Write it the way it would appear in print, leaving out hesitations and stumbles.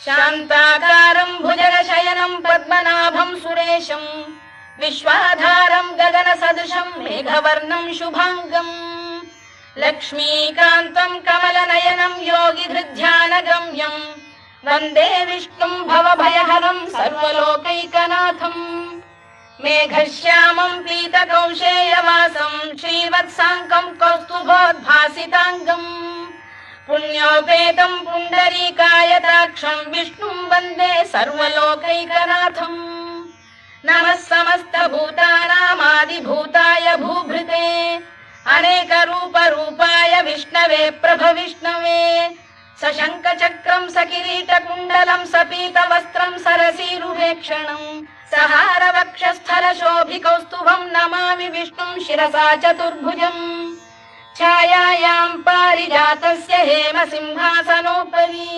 శాంతాకారం భుజగశయనం పద్మనాభం సురేశం విశ్వాధారం గగన సదృశం మేఘవర్ణం శుభాంగం లక్ష్మీకాంతం కమలనయనం యోగి హృద్ధ్యానగమ్యం వందే విష్ణుం భవభయహరం సర్వలోకైకనాథం మేఘశ్యామం పీతకౌశేయవాసం శ్రీవత్సాంకం కౌస్తుభోద్భాసితాంగం పుణ్యోపేతం పుండరీకాయతాక్షం విష్ణుం వందే సర్వలోకైకనాథం నమః సమస్తభూతానామాదిభూతాయ భూభృతే అనేక రూప రూపాయ విష్ణవే ప్రభ విష్ణవే సశంఖ చక్రం సకిరీట కుండలం సపీత వస్త్రం సరసీరుహేక్షణం సహార వక్షస్థల శోభి కౌస్తుభం నమామి విష్ణుం శిరసా చతుర్భుజం ఛాయాయాం పారిజాతస్య హేమ సింహాసనోపరి